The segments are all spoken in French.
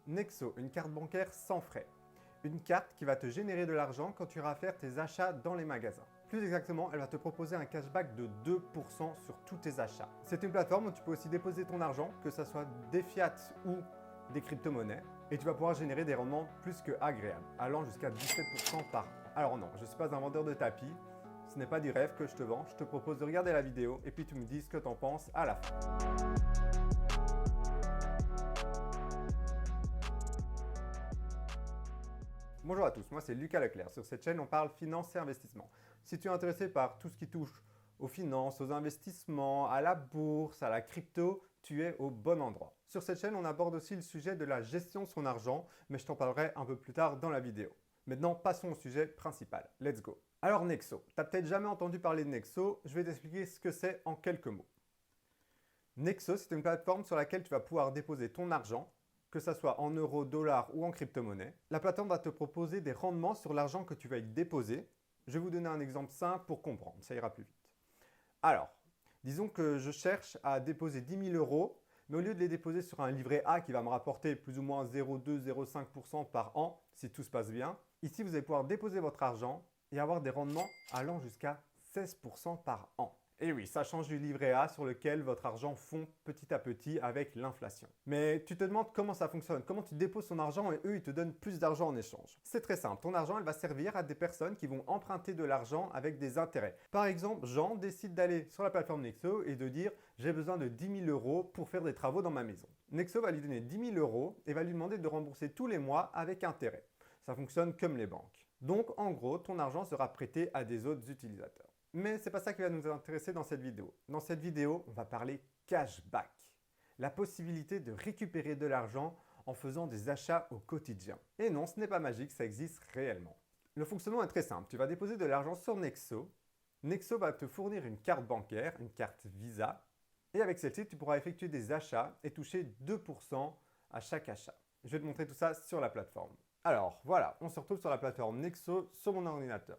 Nexo, une carte bancaire sans frais. Une carte qui va te générer de l'argent quand tu iras faire tes achats dans les magasins. Plus exactement, elle va te proposer un cashback de 2% sur tous tes achats. C'est une plateforme où tu peux aussi déposer ton argent, que ce soit des fiat ou des crypto-monnaies, et tu vas pouvoir générer des rendements plus que agréables, allant jusqu'à 17% par an. Alors non, je ne suis pas un vendeur de tapis, ce n'est pas du rêve que je te vends, je te propose de regarder la vidéo et puis tu me dis ce que tu en penses à la fin. Bonjour à tous, moi c'est Lucas Leclerc. Sur cette chaîne, on parle finance et investissement. Si tu es intéressé par tout ce qui touche aux finances, aux investissements, à la bourse, à la crypto, tu es au bon endroit. Sur cette chaîne, on aborde aussi le sujet de la gestion de son argent, mais je t'en parlerai un peu plus tard dans la vidéo. Maintenant, passons au sujet principal. Let's go. Alors Nexo, tu n'as peut-être jamais entendu parler de Nexo, je vais t'expliquer ce que c'est en quelques mots. Nexo, c'est une plateforme sur laquelle tu vas pouvoir déposer ton argent, que ce soit en euros, dollars ou en crypto-monnaie. La plateforme va te proposer des rendements sur l'argent que tu vas y déposer. Je vais vous donner un exemple simple pour comprendre, ça ira plus vite. Alors, disons que je cherche à déposer 10 000 euros, mais au lieu de les déposer sur un livret A qui va me rapporter plus ou moins 0,2-0,5% par an, si tout se passe bien, ici vous allez pouvoir déposer votre argent et avoir des rendements allant jusqu'à 16% par an. Et oui, ça change du livret A sur lequel votre argent fond petit à petit avec l'inflation. Mais tu te demandes comment ça fonctionne, comment tu déposes ton argent et eux, ils te donnent plus d'argent en échange. C'est très simple, ton argent, elle va servir à des personnes qui vont emprunter de l'argent avec des intérêts. Par exemple, Jean décide d'aller sur la plateforme Nexo et de dire « j'ai besoin de 10 000 euros pour faire des travaux dans ma maison ». Nexo va lui donner 10 000 euros et va lui demander de rembourser tous les mois avec intérêt. Ça fonctionne comme les banques. Donc, en gros, ton argent sera prêté à des autres utilisateurs. Mais ce n'est pas ça qui va nous intéresser dans cette vidéo. Dans cette vidéo, on va parler cashback. La possibilité de récupérer de l'argent en faisant des achats au quotidien. Et non, ce n'est pas magique, ça existe réellement. Le fonctionnement est très simple. Tu vas déposer de l'argent sur Nexo. Nexo va te fournir une carte bancaire, une carte Visa. Et avec celle-ci, tu pourras effectuer des achats et toucher 2% à chaque achat. Je vais te montrer tout ça sur la plateforme. Alors voilà, on se retrouve sur la plateforme Nexo sur mon ordinateur.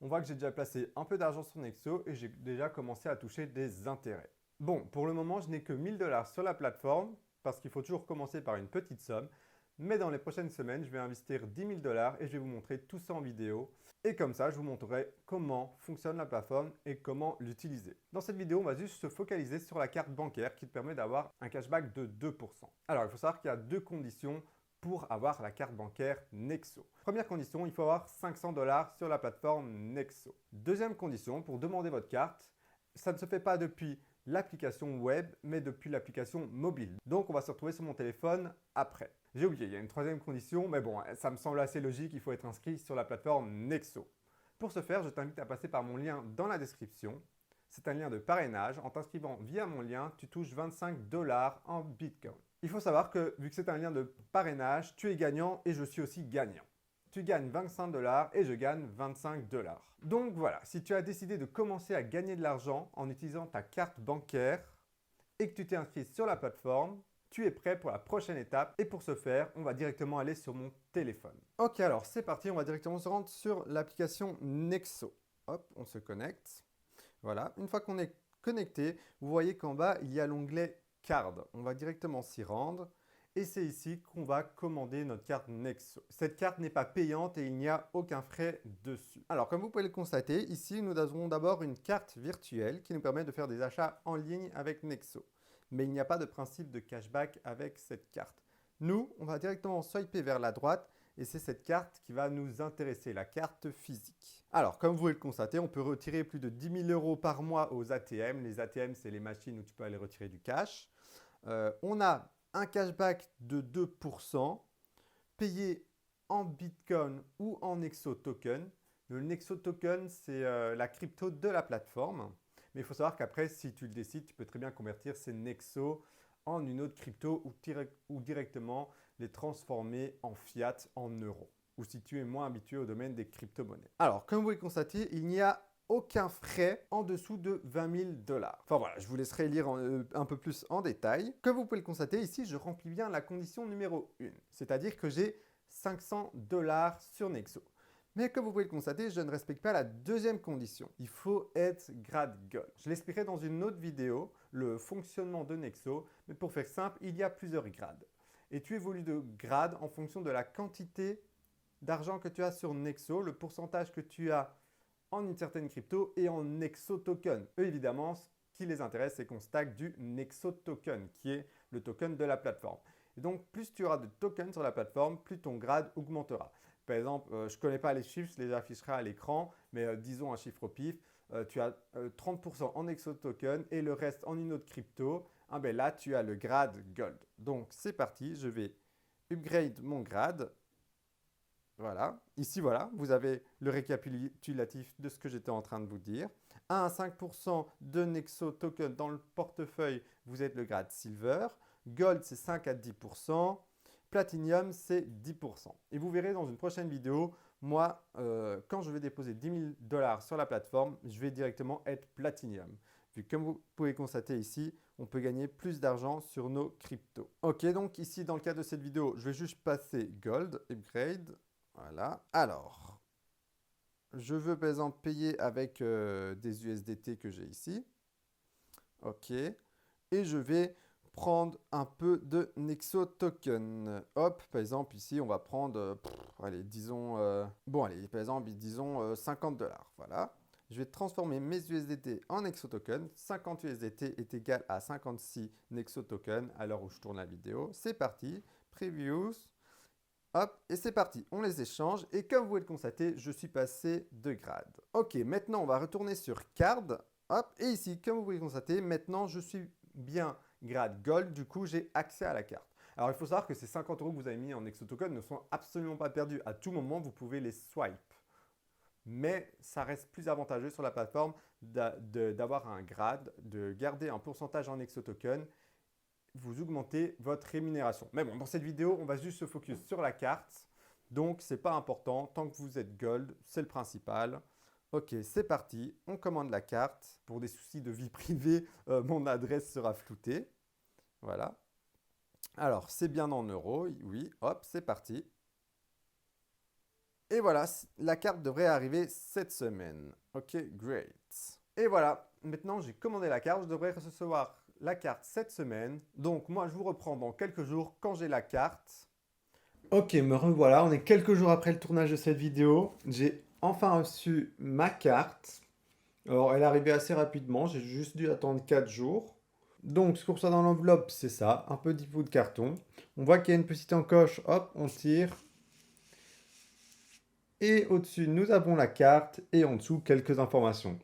On voit que j'ai déjà placé un peu d'argent sur Nexo et j'ai déjà commencé à toucher des intérêts. Bon, pour le moment, je n'ai que 1000 $ sur la plateforme parce qu'il faut toujours commencer par une petite somme. Mais dans les prochaines semaines, je vais investir 10 000 $ et je vais vous montrer tout ça en vidéo. Et comme ça, je vous montrerai comment fonctionne la plateforme et comment l'utiliser. Dans cette vidéo, on va juste se focaliser sur la carte bancaire qui te permet d'avoir un cashback de 2%. Alors, il faut savoir qu'il y a deux conditions pour avoir la carte bancaire Nexo. Première condition, il faut avoir 500 $ sur la plateforme Nexo. Deuxième condition, pour demander votre carte, ça ne se fait pas depuis l'application web, mais depuis l'application mobile. Donc, on va se retrouver sur mon téléphone après. J'ai oublié, il y a une troisième condition, mais bon, ça me semble assez logique, il faut être inscrit sur la plateforme Nexo. Pour ce faire, je t'invite à passer par mon lien dans la description. C'est un lien de parrainage. En t'inscrivant via mon lien, tu touches 25 $ en Bitcoin. Il faut savoir que, vu que c'est un lien de parrainage, tu es gagnant et je suis aussi gagnant. Tu gagnes 25 $ et je gagne 25 $. Donc voilà, si tu as décidé de commencer à gagner de l'argent en utilisant ta carte bancaire et que tu t'es inscrit sur la plateforme, tu es prêt pour la prochaine étape et pour ce faire, on va directement aller sur mon téléphone. Ok, alors c'est parti, on va directement se rendre sur l'application Nexo. Hop, on se connecte. Voilà, une fois qu'on est connecté, vous voyez qu'en bas, il y a l'onglet Card. On va directement s'y rendre et c'est ici qu'on va commander notre carte Nexo. Cette carte n'est pas payante et il n'y a aucun frais dessus. Alors, comme vous pouvez le constater, ici, nous avons d'abord une carte virtuelle qui nous permet de faire des achats en ligne avec Nexo. Mais il n'y a pas de principe de cashback avec cette carte. Nous, on va directement swiper vers la droite et c'est cette carte qui va nous intéresser, la carte physique. Alors, comme vous pouvez le constater, on peut retirer plus de 10 000 € par mois aux ATM. Les ATM, c'est les machines où tu peux aller retirer du cash. On a un cashback de 2% payé en Bitcoin ou en Nexo Token. Le Nexo Token, c'est la crypto de la plateforme. Mais il faut savoir qu'après, si tu le décides, tu peux très bien convertir ces Nexo en une autre crypto ou directement les transformer en fiat, en euros. Ou si tu es moins habitué au domaine des crypto-monnaies. Alors, comme vous pouvez le constater, il n'y a aucun frais en dessous de 20 000 $. Enfin voilà, je vous laisserai lire un peu plus en détail. Comme vous pouvez le constater, ici, je remplis bien la condition numéro 1. C'est-à-dire que j'ai 500 $ sur Nexo. Mais comme vous pouvez le constater, je ne respecte pas la deuxième condition. Il faut être grade Gold. Je l'expliquerai dans une autre vidéo, le fonctionnement de Nexo. Mais pour faire simple, il y a plusieurs grades. et tu évolues de grade en fonction de la quantité d'argent que tu as sur Nexo, le pourcentage que tu as en une certaine crypto et en Nexo token. Eux, évidemment, ce qui les intéresse, c'est qu'on stack du Nexo token, qui est le token de la plateforme. Et donc, plus tu auras de tokens sur la plateforme, plus ton grade augmentera. Par exemple, je ne connais pas les chiffres, je les afficherai à l'écran, mais disons un chiffre au pif, tu as 30% en Nexo token et le reste en une autre crypto. Ah ben là, tu as le grade Gold. Donc, c'est parti, je vais upgrade mon grade. Voilà, ici voilà, vous avez le récapitulatif de ce que j'étais en train de vous dire. 1 à 5% de Nexo token dans le portefeuille, vous êtes le grade Silver. Gold, c'est 5 à 10%. Platinum, c'est 10%. Et vous verrez dans une prochaine vidéo, moi, quand je vais déposer 10 000 $ sur la plateforme, je vais directement être Platinum. Vu que comme vous pouvez constater ici, on peut gagner plus d'argent sur nos cryptos. Ok, donc ici, dans le cas de cette vidéo, je vais juste passer Gold, Upgrade. Voilà. Alors, je veux par exemple payer avec des USDT que j'ai ici. Ok. Et je vais prendre un peu de Nexo Token. Hop, par exemple, ici, on va prendre, allez, disons, allez, par exemple, disons 50 $. Voilà. Je vais transformer mes USDT en Nexo Token. 50 USDT est égal à 56 Nexo Token à l'heure où je tourne la vidéo. C'est parti. Previews. Hop, et c'est parti, on les échange. Et comme vous pouvez le constater, je suis passé de grade. Ok, maintenant on va retourner sur Card. Hop, et ici, comme vous pouvez le constater, maintenant je suis bien grade Gold. Du coup, j'ai accès à la carte. Alors, il faut savoir que ces 50 € que vous avez mis en Nexo Token ne sont absolument pas perdus. À tout moment, vous pouvez les swipe. Mais ça reste plus avantageux sur la plateforme d'avoir un grade, de garder un pourcentage en Nexo Token. Vous augmentez votre rémunération. Mais bon, dans cette vidéo, on va juste se focus sur la carte. Donc, ce n'est pas important. Tant que vous êtes Gold, c'est le principal. Ok, c'est parti. On commande la carte. Pour des soucis de vie privée, mon adresse sera floutée. Voilà. Alors, c'est bien en euros. Oui, hop, c'est parti. Et voilà, la carte devrait arriver cette semaine. Ok, great. Et voilà, maintenant j'ai commandé la carte. Je devrais recevoir la carte cette semaine. Donc moi, je vous reprends dans quelques jours quand j'ai la carte. Ok, me revoilà. On est quelques jours après le tournage de cette vidéo. J'ai enfin reçu ma carte. Alors, elle est arrivée assez rapidement. J'ai juste dû attendre 4 jours. Donc, ce qu'on reçoit dans l'enveloppe, c'est ça. Un petit bout de carton. On voit qu'il y a une petite encoche. Hop, on tire. Et au-dessus, nous avons la carte. Et en dessous, quelques informations.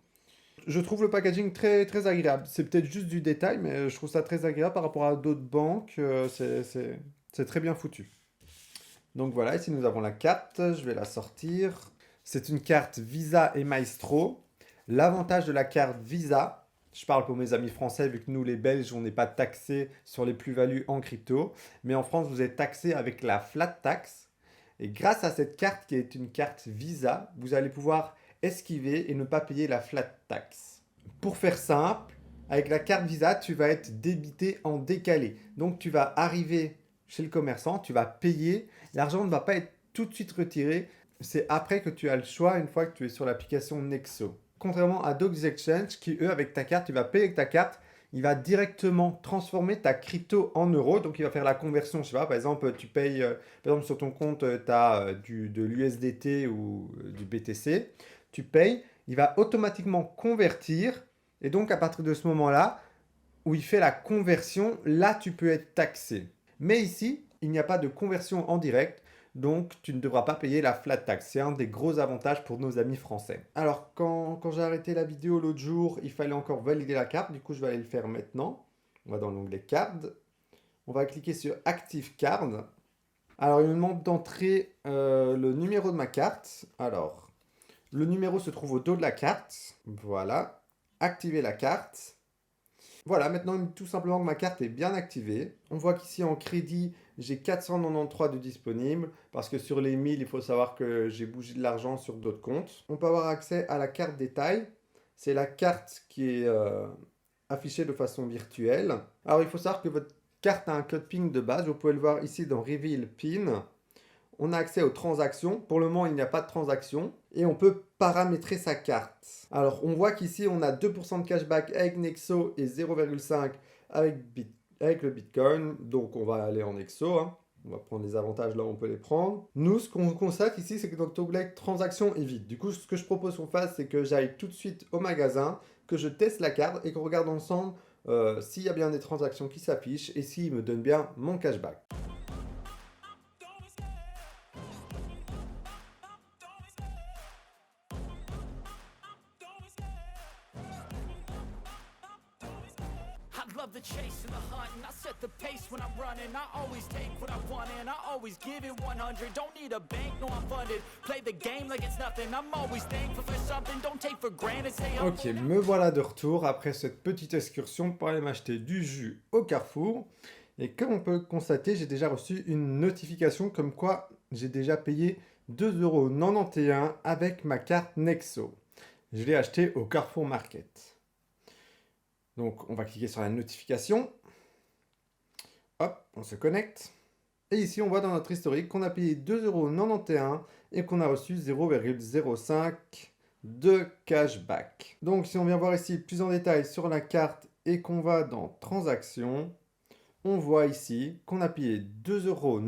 Je trouve le packaging très, très agréable. C'est peut-être juste du détail, mais je trouve ça très agréable par rapport à d'autres banques. C'est très bien foutu. Donc voilà, ici nous avons la carte. Je vais la sortir. C'est une carte Visa et Maestro. L'avantage de la carte Visa, je parle pour mes amis français, vu que nous les Belges, on n'est pas taxés sur les plus-values en crypto. Mais en France, vous êtes taxé avec la flat tax. Et grâce à cette carte qui est une carte Visa, vous allez pouvoir esquiver et ne pas payer la flat tax. Pour faire simple, avec la carte Visa, tu vas être débité en décalé. Donc tu vas arriver chez le commerçant, tu vas payer, l'argent ne va pas être tout de suite retiré, c'est après que tu as le choix une fois que tu es sur l'application Nexo. Contrairement à d'autres exchanges qui, eux, avec ta carte, tu vas payer avec ta carte, il va directement transformer ta crypto en euros. Donc, il va faire la conversion. Je sais pas, par exemple, tu payes, par exemple, sur ton compte, tu as de l'USDT ou du BTC. Tu payes, il va automatiquement convertir. Et donc, à partir de ce moment-là, où il fait la conversion, là, tu peux être taxé. Mais ici, il n'y a pas de conversion en direct. Donc, tu ne devras pas payer la flat tax. C'est un des gros avantages pour nos amis français. Alors, quand j'ai arrêté la vidéo l'autre jour, il fallait encore valider la carte. Du coup, je vais aller le faire maintenant. On va dans l'onglet Card. On va cliquer sur Active Card. Alors, il me demande d'entrer le numéro de ma carte. Alors, le numéro se trouve au dos de la carte. Voilà. Activer la carte. Voilà, maintenant, il me dit tout simplement que ma carte est bien activée. On voit qu'ici, en crédit, j'ai 493 de disponibles parce que sur les 1000, il faut savoir que j'ai bougé de l'argent sur d'autres comptes. On peut avoir accès à la carte détail. C'est la carte qui est affichée de façon virtuelle. Alors, il faut savoir que votre carte a un code PIN de base. Vous pouvez le voir ici dans Reveal PIN. On a accès aux transactions. Pour le moment, il n'y a pas de transactions. Et on peut paramétrer sa carte. Alors, on voit qu'ici, on a 2% de cashback avec Nexo et 0,5 avec avec le Bitcoin. Donc on va aller en exo, hein. On va prendre les avantages là où on peut les prendre. Nous, ce qu'on constate ici, c'est que notre onglet transaction est vide. Du coup, ce que je propose qu'on fasse, c'est que j'aille tout de suite au magasin, que je teste la carte et qu'on regarde ensemble s'il y a bien des transactions qui s'affichent et s'il me donne bien mon cashback. Love the chase and the hunt, and I set the pace when I'm running. I always take what I want and I always give it 100. Don't need a bank, no I'm funded. Play the game like it's nothing. I'm always thankful for something. Don't take for granted. Say Ok, me voilà de retour après cette petite excursion pour aller m'acheter du jus au Carrefour. Et comme on peut le constater, j'ai déjà reçu une notification comme quoi j'ai déjà payé 2,91 € avec ma carte Nexo. Je l'ai acheté au Carrefour Market. Donc, on va cliquer sur la notification. Hop, on se connecte. Et ici, on voit dans notre historique qu'on a payé 2,91 € et qu'on a reçu 0,05 de cashback. Donc, si on vient voir ici plus en détail sur la carte et qu'on va dans transactions, on voit ici qu'on a payé 2,91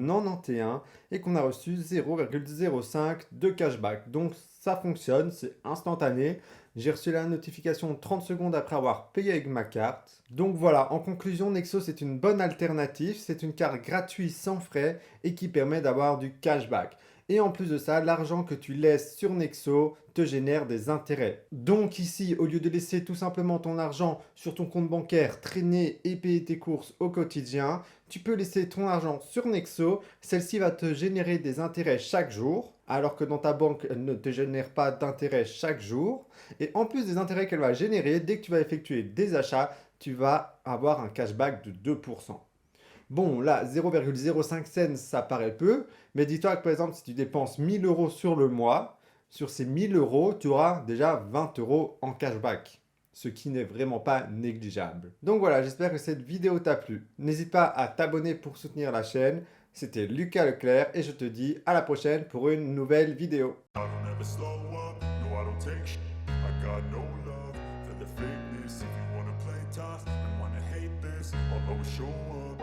€ et qu'on a reçu 0,05 de cashback. Donc, ça fonctionne, c'est instantané. J'ai reçu la notification 30 secondes après avoir payé avec ma carte. Donc voilà, en conclusion, Nexo c'est une bonne alternative. C'est une carte gratuite sans frais et qui permet d'avoir du cashback. Et en plus de ça, l'argent que tu laisses sur Nexo te génère des intérêts. Donc ici, au lieu de laisser tout simplement ton argent sur ton compte bancaire traîner et payer tes courses au quotidien, tu peux laisser ton argent sur Nexo. Celle-ci va te générer des intérêts chaque jour, alors que dans ta banque, elle ne te génère pas d'intérêts chaque jour. Et en plus des intérêts qu'elle va générer, dès que tu vas effectuer des achats, tu vas avoir un cashback de 2%. Bon, là, 0,05 cents, ça paraît peu, mais dis-toi que par exemple, si tu dépenses 1000 € sur le mois, sur ces 1000 €, tu auras déjà 20 € en cashback, ce qui n'est vraiment pas négligeable. Donc voilà, j'espère que cette vidéo t'a plu. N'hésite pas à t'abonner pour soutenir la chaîne. C'était Lucas Leclerc et je te dis à la prochaine pour une nouvelle vidéo. If you wanna play tough and wanna hate this, I'll always show up.